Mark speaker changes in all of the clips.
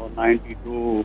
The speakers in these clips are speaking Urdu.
Speaker 1: 92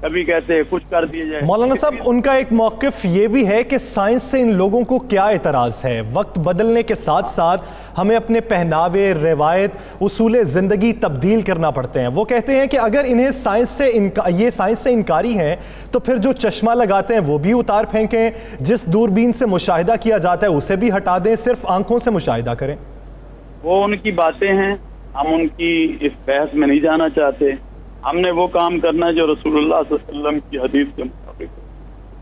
Speaker 1: کبھی کہتے ہیں کچھ کر دیے جائے.
Speaker 2: مولانا صاحب ان کا ایک موقف یہ بھی ہے کہ سائنس سے ان لوگوں کو کیا اعتراض ہے؟ وقت بدلنے کے ساتھ ساتھ ہمیں اپنے پہناوے، روایت، اصول زندگی تبدیل کرنا پڑتے ہیں. وہ کہتے ہیں کہ اگر انہیں یہ سائنس سے انکاری ہیں تو پھر جو چشمہ لگاتے ہیں وہ بھی اتار پھینکیں، جس دوربین سے مشاہدہ کیا جاتا ہے اسے بھی ہٹا دیں، صرف آنکھوں سے مشاہدہ کریں.
Speaker 1: وہ ان کی باتیں ہیں، ہم ان کی اس بحث میں نہیں جانا چاہتے. ہم نے وہ کام کرنا ہے جو رسول اللہ صلی اللہ علیہ وسلم کی حدیث کے مطابق ہے،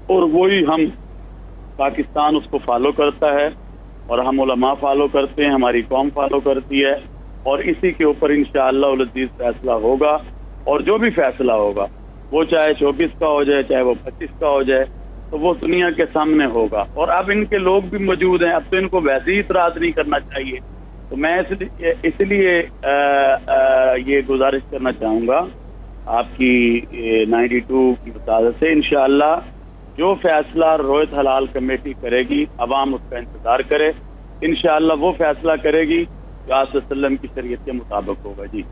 Speaker 1: اور وہی ہم پاکستان اس کو فالو کرتا ہے، اور ہم علماء فالو کرتے ہیں، ہماری قوم فالو کرتی ہے، اور اسی کے اوپر انشاءاللہ العزیز فیصلہ ہوگا. اور جو بھی فیصلہ ہوگا وہ چاہے 24 کا ہو جائے چاہے وہ 25 کا ہو جائے تو وہ دنیا کے سامنے ہوگا. اور اب ان کے لوگ بھی موجود ہیں، اب تو ان کو ویسے ہی اعتراض نہیں کرنا چاہیے. تو میں اس لیے یہ گزارش کرنا چاہوں گا آپ کی 92 کی وساطت سے، انشاءاللہ جو فیصلہ رویت حلال کمیٹی کرے گی عوام اس کا انتظار کرے. انشاءاللہ وہ فیصلہ کرے گی جو آپ صلی اللہ علیہ وسلم کی شریعت کے مطابق ہوگا. جی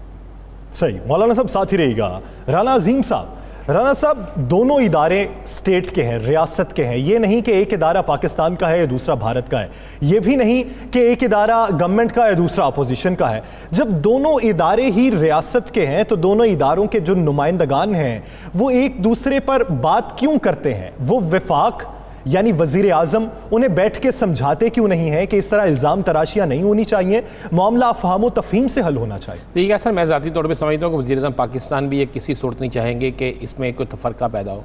Speaker 2: صحیح. مولانا صاحب ساتھ ہی رہے گا. رانا عظیم صاحب، رانا صاحب دونوں ادارے سٹیٹ کے ہیں، ریاست کے ہیں. یہ نہیں کہ ایک ادارہ پاکستان کا ہے یا دوسرا بھارت کا ہے، یہ بھی نہیں کہ ایک ادارہ گورنمنٹ کا یا دوسرا اپوزیشن کا ہے. جب دونوں ادارے ہی ریاست کے ہیں تو دونوں اداروں کے جو نمائندگان ہیں وہ ایک دوسرے پر بات کیوں کرتے ہیں؟ وہ وفاق یعنی وزیر اعظم انہیں بیٹھ کے سمجھاتے کیوں نہیں ہیں کہ اس طرح الزام تراشیاں نہیں ہونی چاہیے، معاملہ افہام و تفہیم سے حل ہونا چاہیے؟
Speaker 3: دیکھیے سر، میں ذاتی طور پہ سمجھتا ہوں کہ وزیر اعظم پاکستان بھی یہ کسی صورت نہیں چاہیں گے کہ اس میں کوئی تفرقہ پیدا ہو.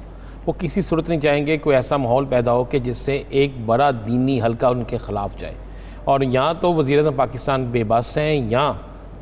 Speaker 3: وہ کسی صورت نہیں چاہیں گے کوئی ایسا ماحول پیدا ہو کہ جس سے ایک بڑا دینی حلقہ ان کے خلاف جائے. اور یہاں تو وزیر اعظم پاکستان بے بس ہیں، یا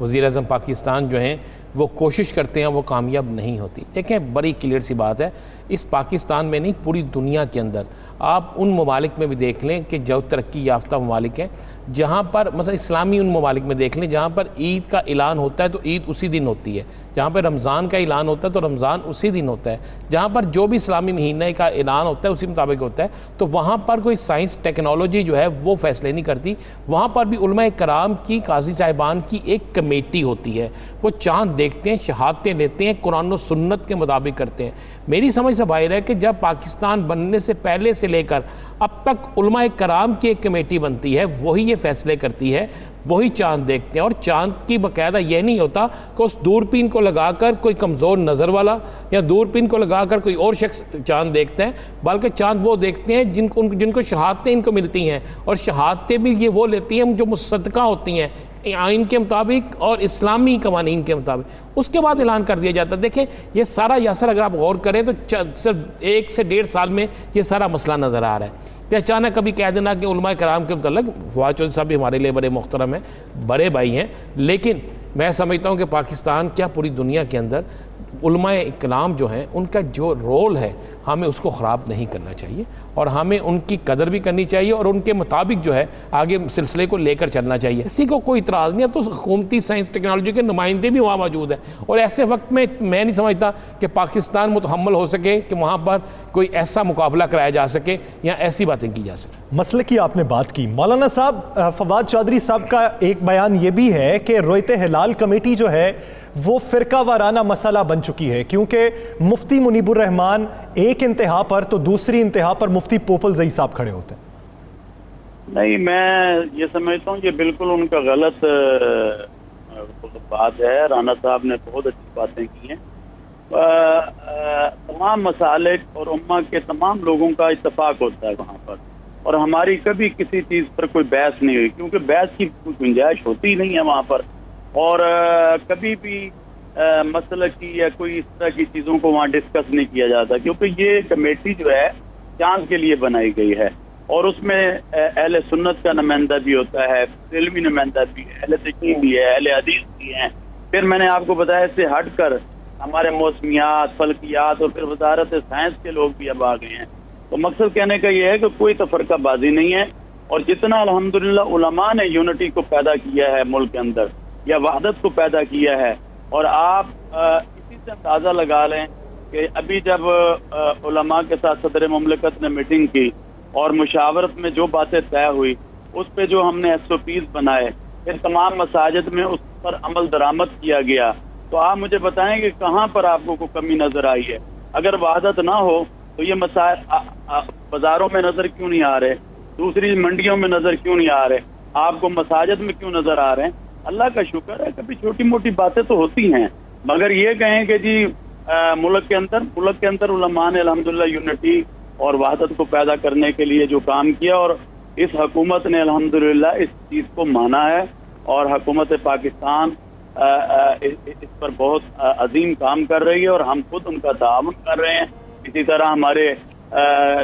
Speaker 3: وزیر اعظم پاکستان جو ہیں وہ کوشش کرتے ہیں وہ کامیاب نہیں ہوتی. دیکھیں بڑی کلیئر سی بات ہے، اس پاکستان میں نہیں پوری دنیا کے اندر آپ ان ممالک میں بھی دیکھ لیں کہ جو ترقی یافتہ ممالک ہیں، جہاں پر مثلا اسلامی ان ممالک میں دیکھ لیں جہاں پر عید کا اعلان ہوتا ہے تو عید اسی دن ہوتی ہے، جہاں پر رمضان کا اعلان ہوتا ہے تو رمضان اسی دن ہوتا ہے، جہاں پر جو بھی اسلامی مہینہ کا اعلان ہوتا ہے اسی مطابق ہوتا ہے. تو وہاں پر کوئی سائنس ٹیکنالوجی جو ہے وہ فیصلے نہیں کرتی. وہاں پر بھی علماء کرام کی، قاضی صاحبان کی ایک کمیٹی ہوتی ہے، وہ چاند دیکھتے ہیں، شہادتیں لیتے ہیں، قرآن و سنت کے مطابق کرتے ہیں. میری سمجھ سے باہر ہے کہ جب پاکستان بننے سے پہلے سے لے کر اب تک علماء کرام کی ایک کمیٹی بنتی ہے، وہی یہ فیصلے کرتی ہے، وہی چاند دیکھتے ہیں. اور چاند کی باقاعدہ یہ نہیں ہوتا کہ اس دوربین کو لگا کر کوئی کمزور نظر والا یا دوربین کو لگا کر کوئی اور شخص چاند دیکھتا ہے، بلکہ چاند وہ دیکھتے ہیں جن کو شہادتیں ان کو ملتی ہیں، اور شہادتیں بھی یہ وہ لیتی ہیں جو مصدقہ ہوتی ہیں آئین کے مطابق اور اسلامی قوانین کے مطابق. اس کے بعد اعلان کر دیا جاتا ہے. دیکھیں یہ سارا یاسر اگر آپ غور کریں تو صرف 1 سے 1.5 سال میں یہ سارا مسئلہ نظر آ رہا ہے. کہ اچانک کبھی کہہ دینا کہ علماء کرام کے متعلق، فواد چودھری صاحب بھی ہمارے لیے بڑے محترم ہیں، بڑے بھائی ہیں، لیکن میں سمجھتا ہوں کہ پاکستان کیا پوری دنیا کے اندر علماء کرام جو ہیں ان کا جو رول ہے ہمیں اس کو خراب نہیں کرنا چاہیے، اور ہمیں ان کی قدر بھی کرنی چاہیے اور ان کے مطابق جو ہے آگے سلسلے کو لے کر چلنا چاہیے. اسی کو کوئی اعتراض نہیں. اب تو حکومتی سائنس ٹیکنالوجی کے نمائندے بھی وہاں موجود ہیں، اور ایسے وقت میں نہیں سمجھتا کہ پاکستان متحمل ہو سکے کہ وہاں پر کوئی ایسا مقابلہ کرایا جا سکے یا ایسی باتیں کی جا سکے.
Speaker 2: مسئلے کی آپ نے بات کی. مولانا صاحب، فواد چودھری صاحب کا ایک بیان یہ بھی ہے کہ رویت ہلال کمیٹی جو ہے وہ فرقہ وارانہ مسئلہ بن چکی ہے، کیونکہ مفتی منیب الرحمان ایک انتہا پر تو دوسری انتہا پر مفتی پوپل زئی صاحب کھڑے ہوتے ہیں.
Speaker 1: نہیں، میں یہ سمجھتا ہوں یہ بالکل ان کا غلط بات ہے. رانا صاحب نے بہت اچھی باتیں کی ہیں. تمام مسالک اور امہ کے تمام لوگوں کا اتفاق ہوتا ہے وہاں پر، اور ہماری کبھی کسی چیز پر کوئی بحث نہیں ہوئی، کیونکہ بحث کی کوئی گنجائش ہوتی نہیں ہے وہاں پر. اور کبھی بھی مسئلہ کی یا کوئی اس طرح کی چیزوں کو وہاں ڈسکس نہیں کیا جاتا، کیونکہ یہ کمیٹی جو ہے چاند کے لیے بنائی گئی ہے، اور اس میں اہل سنت کا نمائندہ بھی ہوتا ہے، علمی نمائندہ بھی ہے، اہل تشریع بھی ہے، اہل حدیث بھی ہیں. پھر میں نے آپ کو بتایا اس سے ہٹ کر ہمارے موسمیات، فلکیات اور پھر وزارت سائنس کے لوگ بھی اب آ گئے ہیں. تو مقصد کہنے کا یہ ہے کہ کوئی تفرقہ بازی نہیں ہے، اور جتنا الحمدللہ علماء نے یونٹی کو پیدا کیا ہے ملک کے اندر یا وحدت کو پیدا کیا ہے، اور آپ اسی سے اندازہ لگا لیں کہ ابھی جب علماء کے ساتھ صدر مملکت نے میٹنگ کی اور مشاورت میں جو باتیں طے ہوئی، اس پہ جو ہم نے SOPs بنائے، پھر تمام مساجد میں اس پر عمل درآمد کیا گیا، تو آپ مجھے بتائیں کہ کہاں پر آپ کو کوئی کمی نظر آئی ہے؟ اگر وحدت نہ ہو تو یہ مسائل بازاروں میں نظر کیوں نہیں آ رہے, دوسری منڈیوں میں نظر کیوں نہیں آ رہے, آپ کو مساجد میں کیوں نظر آ رہے ہیں؟ اللہ کا شکر ہے کبھی چھوٹی موٹی باتیں تو ہوتی ہیں, مگر یہ کہیں کہ جی ملک کے اندر علماء نے الحمدللہ یونٹی اور وحدت کو پیدا کرنے کے لیے جو کام کیا, اور اس حکومت نے الحمدللہ اس چیز کو مانا ہے, اور حکومت پاکستان اس پر بہت عظیم کام کر رہی ہے, اور ہم خود ان کا تعاون کر رہے ہیں. اسی طرح ہمارے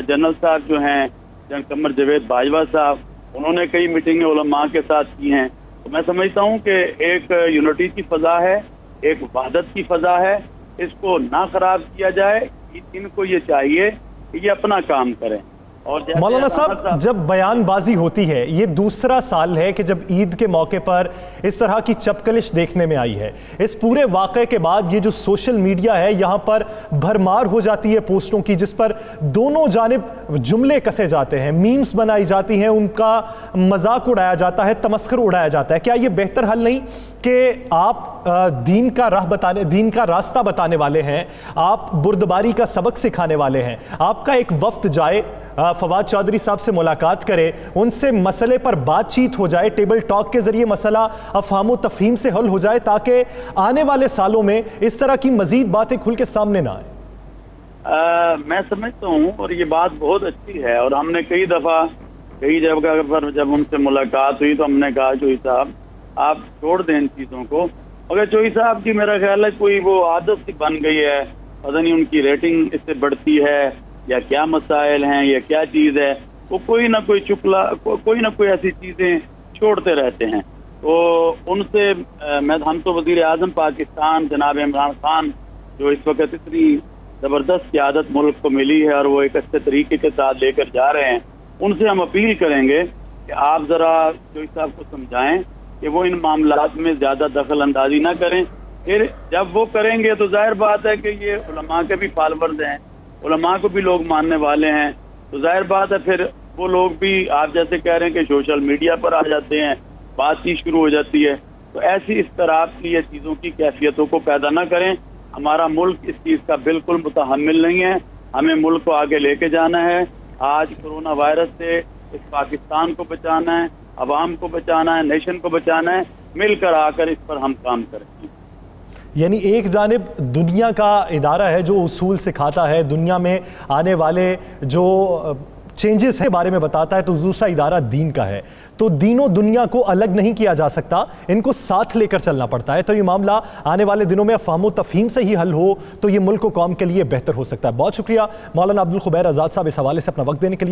Speaker 1: جنرل صاحب جو ہیں جنرل قمر جاوید باجوہ صاحب, انہوں نے کئی میٹنگیں علماء کے ساتھ کی ہیں. تو میں سمجھتا ہوں کہ ایک یونٹی کی فضا ہے, ایک وحدت کی فضا ہے, اس کو نہ خراب کیا جائے. ان کو یہ چاہیے کہ یہ اپنا کام کریں. اور
Speaker 2: مولانا صاحب, جب بیان بازی ہوتی ہے, یہ دوسرا سال ہے کہ جب عید کے موقع پر اس طرح کی چپکلش دیکھنے میں آئی ہے. اس پورے واقعے کے بعد یہ جو سوشل میڈیا ہے یہاں پر بھرمار ہو جاتی ہے پوسٹوں کی, جس پر دونوں جانب جملے کسے جاتے ہیں, میمز بنائی جاتی ہیں, ان کا مذاق اڑایا جاتا ہے, تمسخر اڑایا جاتا ہے. کیا یہ بہتر حل نہیں کہ آپ دین کا راستہ بتانے والے ہیں, آپ بردباری کا سبق سکھانے والے ہیں, آپ کا ایک وفد جائے, فواد چودھری صاحب سے ملاقات کرے, ان سے مسئلے پر بات چیت ہو جائے, ٹیبل ٹاک کے ذریعے مسئلہ افہام و تفہیم سے حل ہو جائے, تاکہ آنے والے سالوں میں اس طرح کی مزید باتیں کھل کے سامنے نہ آئیں؟
Speaker 1: میں سمجھتا ہوں, اور یہ بات بہت اچھی ہے, اور ہم نے کئی دفعہ کئی جگہ پر جب ان سے ملاقات ہوئی تو ہم نے کہا چوہی صاحب آپ چھوڑ دیں ان چیزوں کو. مگر چوہی صاحب کی میرا خیال ہے کوئی وہ عادت سی بن گئی ہے, پتہ نہیں ان کی ریٹنگ اس سے بڑھتی ہے یا کیا مسائل ہیں یا کیا چیز ہے, وہ کوئی نہ کوئی ایسی چیزیں چھوڑتے رہتے ہیں. تو ان سے ہم تو وزیر اعظم پاکستان جناب عمران خان, جو اس وقت اتنی زبردست قیادت ملک کو ملی ہے اور وہ ایک اچھے طریقے کے ساتھ لے کر جا رہے ہیں, ان سے ہم اپیل کریں گے کہ آپ ذرا چوہی صاحب کو سمجھائیں کہ وہ ان معاملات میں زیادہ دخل اندازی نہ کریں. پھر جب وہ کریں گے تو ظاہر بات ہے کہ یہ علماء کے بھی فالورز ہیں, علماء کو بھی لوگ ماننے والے ہیں, تو ظاہر بات ہے پھر وہ لوگ بھی آپ جیسے کہہ رہے ہیں کہ سوشل میڈیا پر آ جاتے ہیں, بات چیت شروع ہو جاتی ہے. تو ایسی اس طرح کی یہ چیزوں کی کیفیتوں کو پیدا نہ کریں. ہمارا ملک اس چیز کا بالکل متحمل نہیں ہے, ہمیں ملک کو آگے لے کے جانا ہے. آج کرونا وائرس سے اس پاکستان کو بچانا ہے, عوام کو بچانا ہے, نیشن کو بچانا ہے. مل کر آ کر اس پر ہم کام کریں.
Speaker 2: یعنی ایک جانب دنیا کا ادارہ ہے جو اصول سکھاتا ہے, دنیا میں آنے والے جو چینجز کے بارے میں بتاتا ہے, تو دوسرا ادارہ دین کا ہے. تو دین و دنیا کو الگ نہیں کیا جا سکتا, ان کو ساتھ لے کر چلنا پڑتا ہے. تو یہ معاملہ آنے والے دنوں میں افہام و تفہیم سے ہی حل ہو تو یہ ملک و قوم کے لیے بہتر ہو سکتا ہے. بہت شکریہ مولانا عبدالخبیر آزاد صاحب اس حوالے سے اپنا وقت دینے کے لیے.